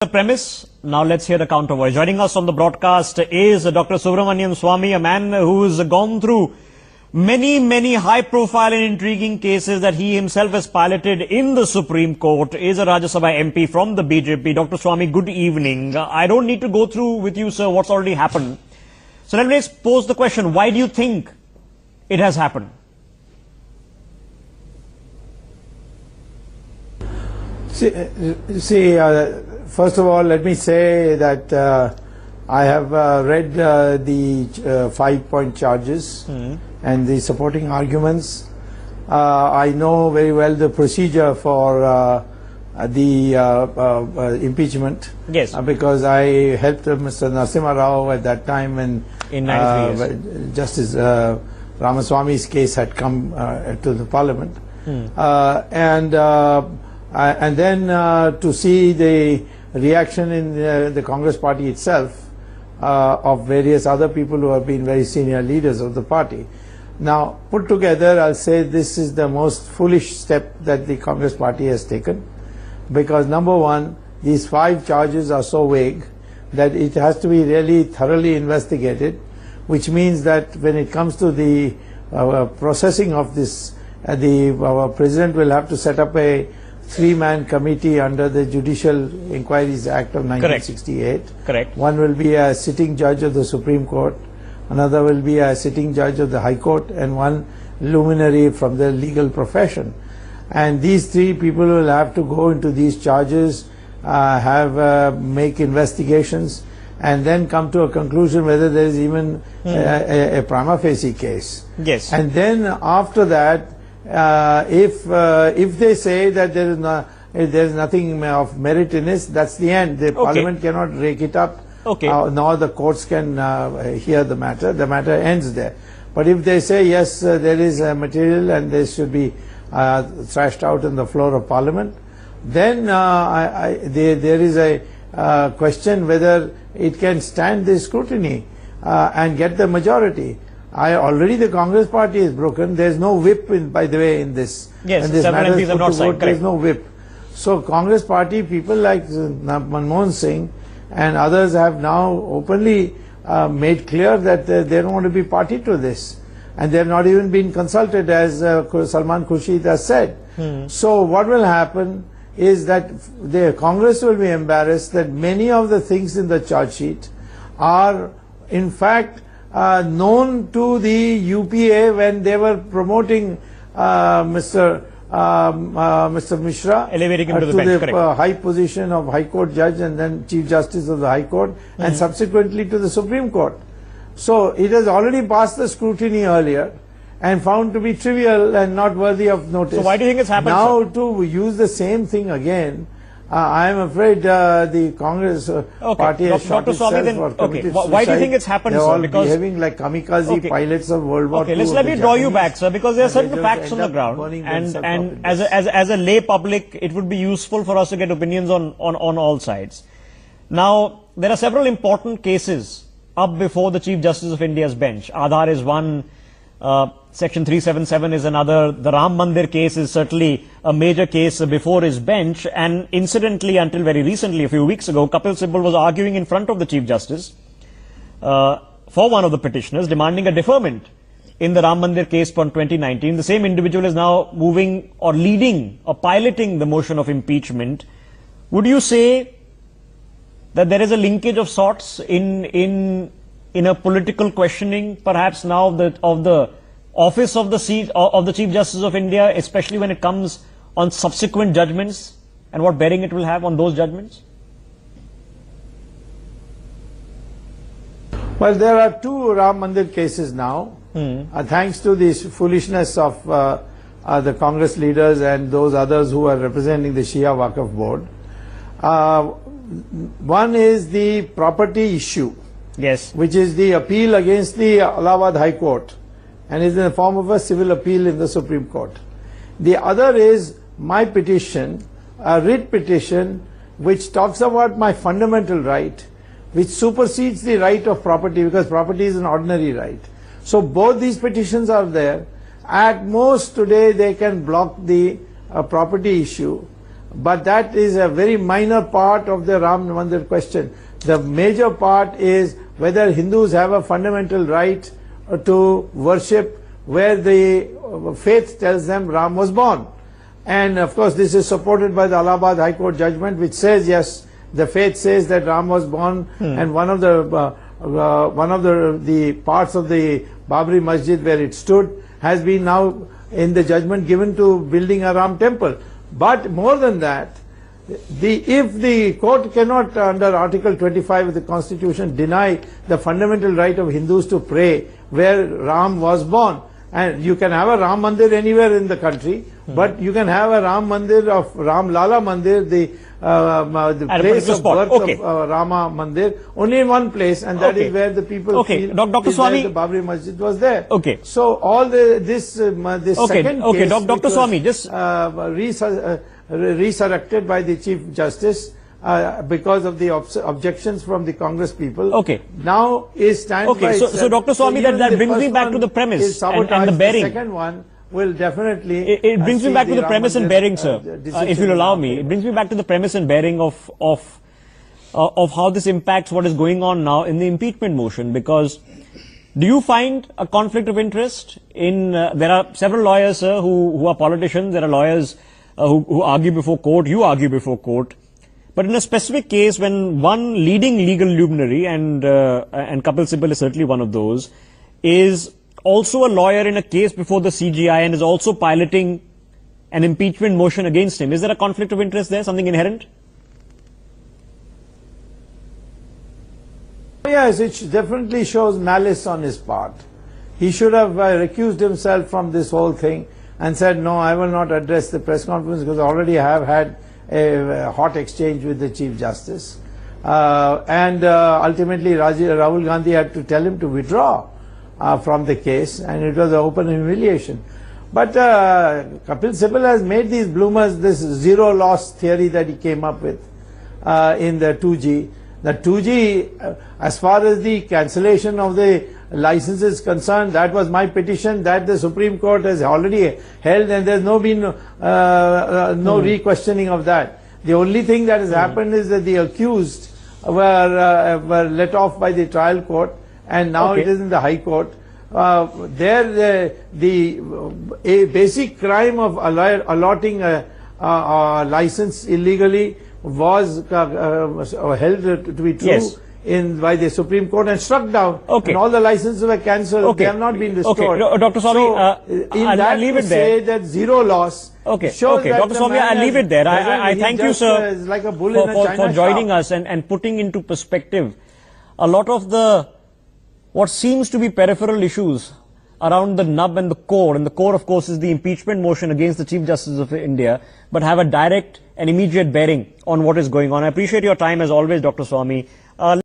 The premise. Now let's hear the counter voice. Joining us on the broadcast is Dr.Subramanian Swamy, a man who's gone through many high-profile and intriguing cases that he himself has piloted in the Supreme Court, is a Rajya Sabha MP from the BJP. Dr. Swamy, good evening. I don't need to go through with you, sir, what's already happened. So let me pose the question, why do you think it has happened? First of all, let me say that I have read the 5-point charges and the supporting arguments. I know very well the procedure for the impeachment. Yes. Because I helped Mr. Narasimha Rao at that time when Justice Ramaswamy's case had come to the Parliament. And then to see the reaction in the Congress party itself of various other people who have been very senior leaders of the party. Now, put together, I'll say this is the most foolish step that the Congress party has taken, because number one, these 5 charges are so vague that it has to be really thoroughly investigated, which means that when it comes to the processing of this, the President will have to set up a 3-man committee under the Judicial Inquiries Act of 1968. Correct. One will be a sitting judge of the Supreme Court, another will be a sitting judge of the High Court, and one luminary from the legal profession. And these 3 people will have to go into these charges, make investigations, and then come to a conclusion whether there is even a prima facie case. Yes. And then after that, if they say that there is nothing of merit in it, that's the end. The Parliament cannot rake it up, nor the courts can hear the matter. The matter ends there. But if they say yes, there is material and this should be thrashed out on the floor of Parliament, then there is a question whether it can stand the scrutiny and get the majority. Already the Congress party is broken. There is no whip, by the way, in this. Yes, and this several MPs have not signed. There is no whip. So Congress party, people like Manmohan Singh and others have now openly made clear that they don't want to be party to this. And they have not even been consulted, as Salman Khurshid has said. So what will happen is that the Congress will be embarrassed that many of the things in the charge sheet are in fact known to the UPA when they were promoting Mr. Mishra elevating him to the high position of High Court judge and then Chief Justice of the High Court and subsequently to the Supreme Court. So it has already passed the scrutiny earlier and found to be trivial and not worthy of notice. So why do you think it's happened, now, sir? To use the same thing again, I am afraid the Congress party has shot itself or committed suicide. Why do you think it's happened, sir? They're all because behaving like kamikaze pilots of World War II. Let me draw you back, sir, because there are certain facts on the ground, and as a lay public, it would be useful for us to get opinions on all sides. Now, there are several important cases up before the Chief Justice of India's bench. Aadhaar is one. Section 377 is another. The Ram Mandir case is certainly a major case before his bench. And incidentally, until very recently, a few weeks ago, Kapil Sibal was arguing in front of the Chief Justice for one of the petitioners, demanding a deferment in the Ram Mandir case from 2019. The same individual is now moving or leading or piloting the motion of impeachment. Would you say that there is a linkage of sorts in a political questioning, perhaps now of the office of the seat of the Chief Justice of India, especially when it comes on subsequent judgments and what bearing it will have on those judgments? Well, there are 2 Ram Mandir cases now, thanks to the foolishness of the Congress leaders and those others who are representing the Shia Waqf Board. One is the property issue. Yes. Which is the appeal against the Allahabad High Court and is in the form of a civil appeal in the Supreme Court. The other is my petition, a writ petition, which talks about my fundamental right, which supersedes the right of property, because property is an ordinary right. So both these petitions are there. At most today they can block the property issue. but that is a very minor part of the Ram Mandir question. The major part is whether Hindus have a fundamental right to worship where the faith tells them Ram was born. And of course this is supported by the Allahabad High Court judgment, which says yes, the faith says that Ram was born, and one of the parts of the Babri Masjid where it stood has been now in the judgment given to building a Ram temple. But more than that, if the court cannot under Article 25 of the Constitution deny the fundamental right of Hindus to pray where Ram was born, and you can have a Ram Mandir anywhere in the country, but you can have a Ram Mandir of Ram Lala Mandir, the place of birth of Rama Mandir, only in one place, and that is where the people feel Dr. Swamy, the Babri Masjid was there. Okay. So all this second case, Dr. Swamy, just resurrected by the Chief Justice because of the objections from the Congress people. Okay. Now is stand by itself. So Dr. Swamy, that brings me back to the premise and the bearing. The second one will definitely. It brings me back to the premise and bearing, sir. If you'll allow me, it brings me back to the premise and bearing of how this impacts what is going on now in the impeachment motion. Because do you find a conflict of interest in? There are several lawyers, sir, who are politicians. There are lawyers who argue before court. You argue before court. But in a specific case, when one leading legal luminary, and Kapil Sibal is certainly one of those, is also a lawyer in a case before the CGI and is also piloting an impeachment motion against him, is there a conflict of interest there, something inherent? Yes, it definitely shows malice on his part. He should have recused himself from this whole thing and said, no, I will not address the press conference because I already have had a hot exchange with the Chief Justice. Ultimately, Rahul Gandhi had to tell him to withdraw from the case, and it was an open humiliation. But Kapil Sibal has made these bloomers this zero loss theory that he came up with in the 2G. The 2G, as far as the cancellation of the license is concerned, that was my petition that the Supreme Court has already held, and there's been no re-questioning of that. The only thing that has happened is that the accused were let off by the trial court, and now it is in the High Court. The basic crime of allotting a license illegally was held to be true by the Supreme Court and struck down. And all the licenses were cancelled. They have not been restored. Dr. Swamy, I'll leave it there. Say that zero loss. Shows that Dr. Swamy, I'll leave it there. I thank you, sir, like a bull in a China for joining us and putting into perspective a lot of what seems to be peripheral issues around the nub and the core. And the core, of course, is the impeachment motion against the Chief Justice of India, but have a direct and immediate bearing on what is going on. I appreciate your time as always, Dr. Swamy.